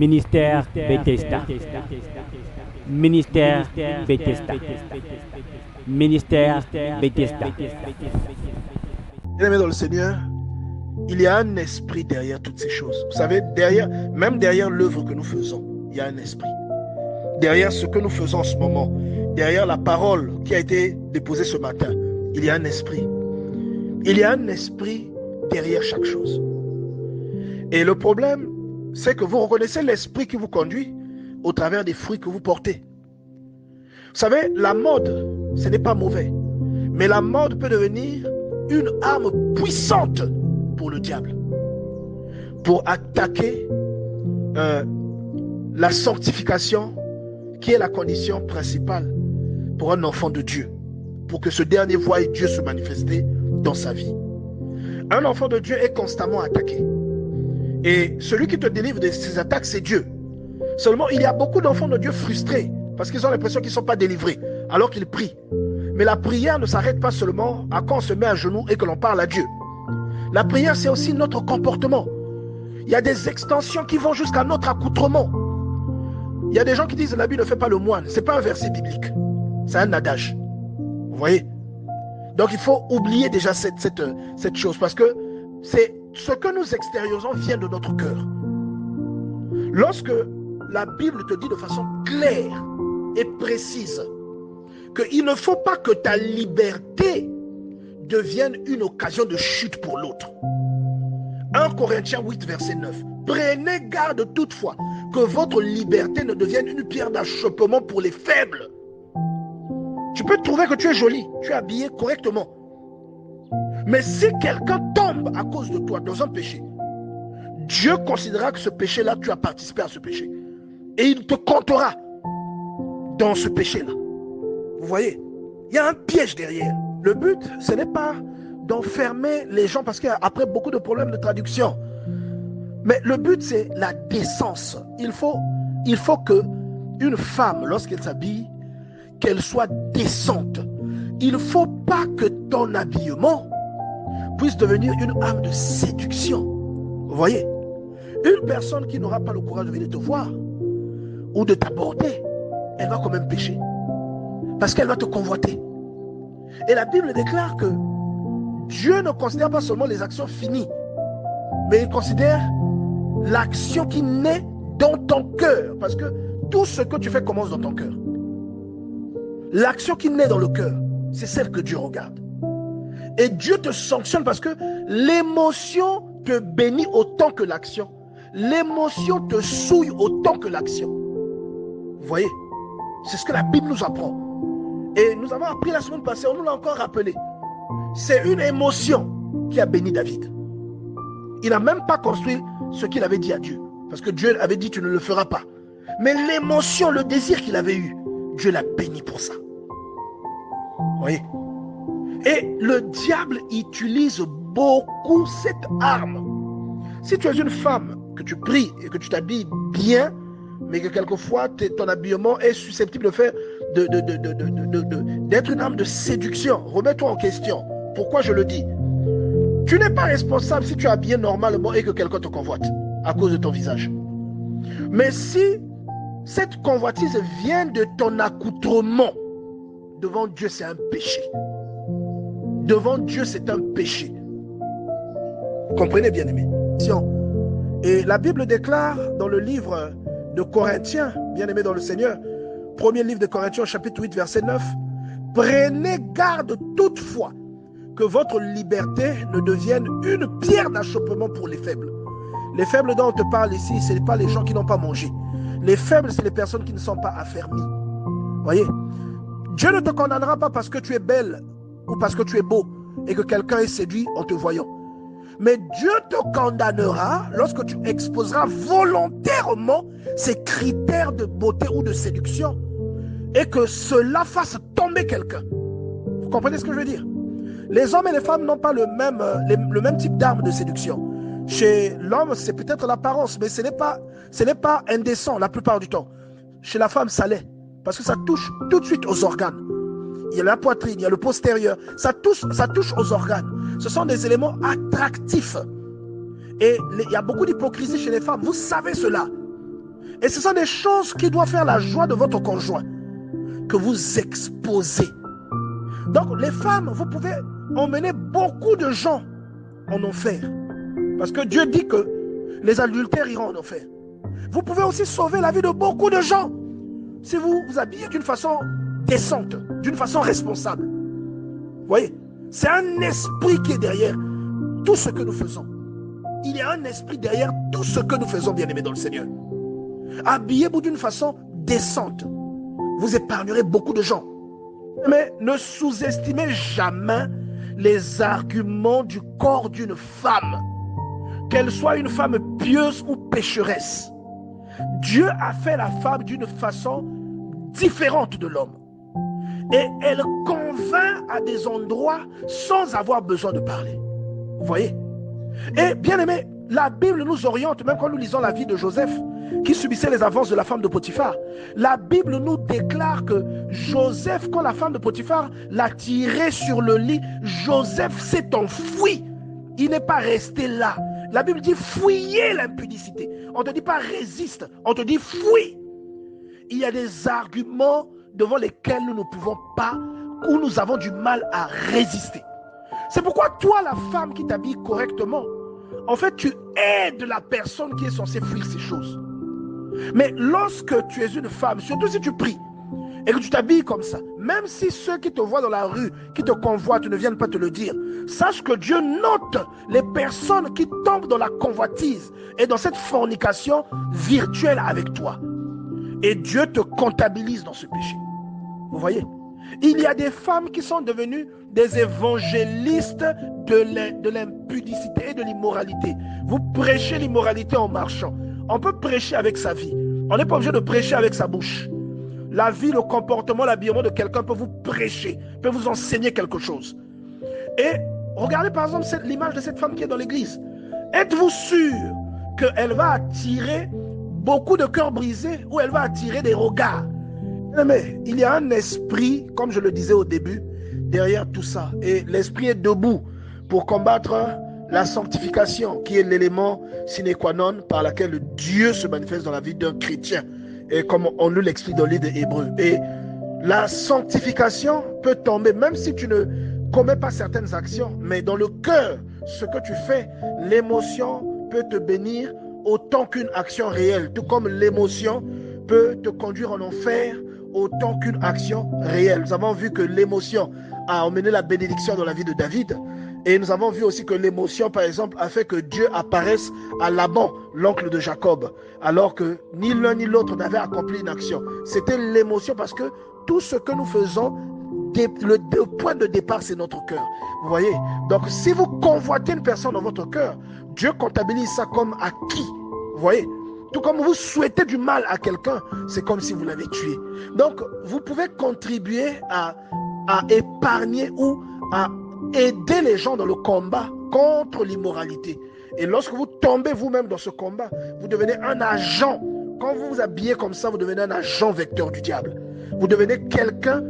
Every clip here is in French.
Ministère Bethesda. Ministère Bethesda. Ministère Bethesda. Bien-aimés dans le Seigneur, il y a un esprit derrière toutes ces choses. Vous savez, même derrière l'œuvre que nous faisons, il y a un esprit. Derrière ce que nous faisons en ce moment, derrière la parole qui a été déposée ce matin, il y a un esprit. Il y a un esprit derrière chaque chose. Et le problème, c'est que vous reconnaissez l'esprit qui vous conduit au travers des fruits que vous portez. Vous savez, la mode, ce n'est pas mauvais. Mais la mode peut devenir une arme puissante pour le diable. Pour attaquer la sanctification qui est la condition principale pour un enfant de Dieu. Pour que ce dernier voie Dieu se manifester dans sa vie. Un enfant de Dieu est constamment attaqué. Et celui qui te délivre de ces attaques, c'est Dieu. Seulement, il y a beaucoup d'enfants de Dieu frustrés parce qu'ils ont l'impression qu'ils ne sont pas délivrés alors qu'ils prient. Mais la prière ne s'arrête pas seulement à quand on se met à genoux et que l'on parle à Dieu. La prière, c'est aussi notre comportement. Il y a des extensions qui vont jusqu'à notre accoutrement. Il y a des gens qui disent l'habit ne fait pas le moine. Ce n'est pas un verset biblique. C'est un adage. Vous voyez? Donc il faut oublier déjà cette chose parce que c'est ce que nous extériorisons vient de notre cœur. Lorsque la Bible te dit de façon claire et précise qu'il ne faut pas que ta liberté devienne une occasion de chute pour l'autre. 1 Corinthiens 8, verset 9. Prenez garde toutefois que votre liberté ne devienne une pierre d'achoppement pour les faibles. Tu peux trouver que tu es joli, tu es habillé correctement. Mais si quelqu'un tombe à cause de toi dans un péché, Dieu considérera que ce péché-là, tu as participé à ce péché. Et il te comptera dans ce péché-là. Vous voyez, il y a un piège derrière. Le but, ce n'est pas d'enfermer les gens parce qu'il y a après beaucoup de problèmes de traduction. Mais le but, c'est la décence. Il faut que une femme, lorsqu'elle s'habille, qu'elle soit décente. Il ne faut pas que ton habillement puisse devenir une arme de séduction. Vous voyez? Une personne qui n'aura pas le courage de venir te voir ou de t'aborder, elle va quand même pécher. Parce qu'elle va te convoiter. Et la Bible déclare que Dieu ne considère pas seulement les actions finies, mais il considère l'action qui naît dans ton cœur. Parce que tout ce que tu fais commence dans ton cœur. L'action qui naît dans le cœur, c'est celle que Dieu regarde. Et Dieu te sanctionne parce que l'émotion te bénit autant que l'action. L'émotion te souille autant que l'action. Vous voyez? C'est ce que la Bible nous apprend. Et nous avons appris la semaine passée, on nous l'a encore rappelé. C'est une émotion qui a béni David. Il n'a même pas construit ce qu'il avait dit à Dieu. Parce que Dieu avait dit, tu ne le feras pas. Mais l'émotion, le désir qu'il avait eu, Dieu l'a béni pour ça. Vous voyez? Et le diable utilise beaucoup cette arme. Si tu es une femme, que tu pries et que tu t'habilles bien, mais que quelquefois ton habillement est susceptible de faire d'être une arme de séduction, remets-toi en question. Pourquoi je le dis? Tu n'es pas responsable si tu es habillé normalement et que quelqu'un te convoite à cause de ton visage. Mais si cette convoitise vient de ton accoutrement, devant Dieu c'est un péché. Devant Dieu c'est un péché. Comprenez bien aimés. Et la Bible déclare dans le livre de Corinthiens, bien aimés dans le Seigneur, premier livre de Corinthiens chapitre 8 verset 9, prenez garde toutefois que votre liberté ne devienne une pierre d'achoppement pour les faibles. Les faibles dont on te parle ici, ce n'est pas les gens qui n'ont pas mangé. Les faibles, c'est les personnes qui ne sont pas affermies. Voyez, Dieu ne te condamnera pas parce que tu es belle ou parce que tu es beau et que quelqu'un est séduit en te voyant. Mais Dieu te condamnera lorsque tu exposeras volontairement ces critères de beauté ou de séduction et que cela fasse tomber quelqu'un. Vous comprenez ce que je veux dire? Les hommes et les femmes n'ont pas le même type d'arme de séduction. Chez l'homme, c'est peut-être l'apparence, mais ce n'est pas indécent la plupart du temps. Chez la femme, ça l'est. Parce que ça touche tout de suite aux organes. Il y a la poitrine, il y a le postérieur. Ça touche aux organes. Ce sont des éléments attractifs. Et il y a beaucoup d'hypocrisie chez les femmes. Vous savez cela. Et ce sont des choses qui doivent faire la joie de votre conjoint, que vous exposez. Donc les femmes, vous pouvez emmener beaucoup de gens en enfer. Parce que Dieu dit que les adultères iront en enfer. Vous pouvez aussi sauver la vie de beaucoup de gens si vous vous habillez d'une façon décente, d'une façon responsable. Vous voyez, c'est un esprit qui est derrière tout ce que nous faisons. Il y a un esprit derrière tout ce que nous faisons, bien-aimés dans le Seigneur. Habillez-vous d'une façon décente. Vous épargnerez beaucoup de gens. Mais ne sous-estimez jamais les arguments du corps d'une femme, qu'elle soit une femme pieuse ou pécheresse. Dieu a fait la femme d'une façon différente de l'homme. Et elle convainc à des endroits sans avoir besoin de parler. Vous voyez? Et bien aimé, la Bible nous oriente, même quand nous lisons la vie de Joseph, qui subissait les avances de la femme de Potiphar. La Bible nous déclare que Joseph, quand la femme de Potiphar l'a tiré sur le lit, Joseph s'est enfui. Il n'est pas resté là. La Bible dit fuyez l'impudicité. On ne te dit pas résiste, on te dit fuis. Il y a des arguments devant lesquels nous ne pouvons pas, où nous avons du mal à résister. C'est pourquoi toi, la femme qui t'habille correctement, en fait, tu aides la personne qui est censée fuir ces choses. Mais lorsque tu es une femme, surtout si tu pries et que tu t'habilles comme ça, même si ceux qui te voient dans la rue, qui te convoitent, ne viennent pas te le dire, sache que Dieu note les personnes qui tombent dans la convoitise et dans cette fornication virtuelle avec toi. Et Dieu te comptabilise dans ce péché. Vous voyez? Il y a des femmes qui sont devenues des évangélistes de l'impudicité et de l'immoralité. Vous prêchez l'immoralité en marchant. On peut prêcher avec sa vie. On n'est pas obligé de prêcher avec sa bouche. La vie, le comportement, l'habillement de quelqu'un peut vous prêcher, peut vous enseigner quelque chose. Et regardez par exemple l'image de cette femme qui est dans l'église. Êtes-vous sûr qu'elle va attirer beaucoup de cœurs brisés ou elle va attirer des regards? Mais il y a un esprit, comme je le disais au début, derrière tout ça. Et l'esprit est debout pour combattre la sanctification, qui est l'élément sine qua non par laquelle Dieu se manifeste dans la vie d'un chrétien. Et comme on nous l'explique dans le livre des Hébreux. Et la sanctification peut tomber, même si tu ne commets pas certaines actions, mais dans le cœur, ce que tu fais, l'émotion peut te bénir autant qu'une action réelle. Tout comme l'émotion peut te conduire en enfer autant qu'une action réelle. Nous avons vu que l'émotion a emmené la bénédiction dans la vie de David. Et nous avons vu aussi que l'émotion, par exemple, a fait que Dieu apparaisse à Laban, l'oncle de Jacob, alors que ni l'un ni l'autre n'avait accompli une action. C'était l'émotion parce que tout ce que nous faisons, le point de départ, c'est notre cœur. Vous voyez? Donc, si vous convoitez une personne dans votre cœur, Dieu comptabilise ça comme acquis. Vous voyez? Tout comme vous souhaitez du mal à quelqu'un, c'est comme si vous l'avez tué. Donc, vous pouvez contribuer à épargner ou à aider les gens dans le combat contre l'immoralité. Et lorsque vous tombez vous-même dans ce combat, vous devenez un agent. Quand vous vous habillez comme ça, vous devenez un agent vecteur du diable. Vous devenez quelqu'un,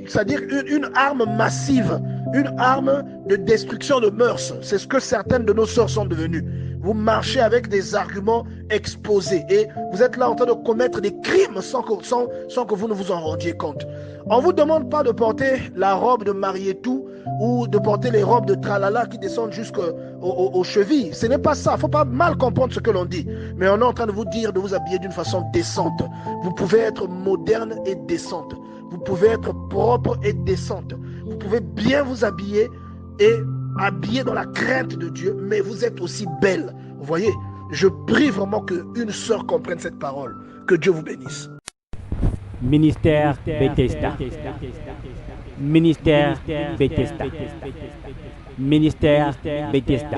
c'est-à-dire une arme massive, une arme de destruction de mœurs. C'est ce que certaines de nos sœurs sont devenues. Vous marchez avec des arguments exposés et vous êtes là en train de commettre des crimes sans que vous ne vous en rendiez compte. On ne vous demande pas de porter la robe de Marietou ou de porter les robes de tralala qui descendent jusqu'aux chevilles. Ce n'est pas ça. Il ne faut pas mal comprendre ce que l'on dit. Mais on est en train de vous dire de vous habiller d'une façon décente. Vous pouvez être moderne et décente. Vous pouvez être propre et décente. Vous pouvez bien vous habiller et habillé dans la crainte de Dieu, mais vous êtes aussi belle. Vous voyez, je prie vraiment qu'une sœur comprenne cette parole. Que Dieu vous bénisse. Ministère Bethesda. Ministère Bethesda. Ministère Bethesda.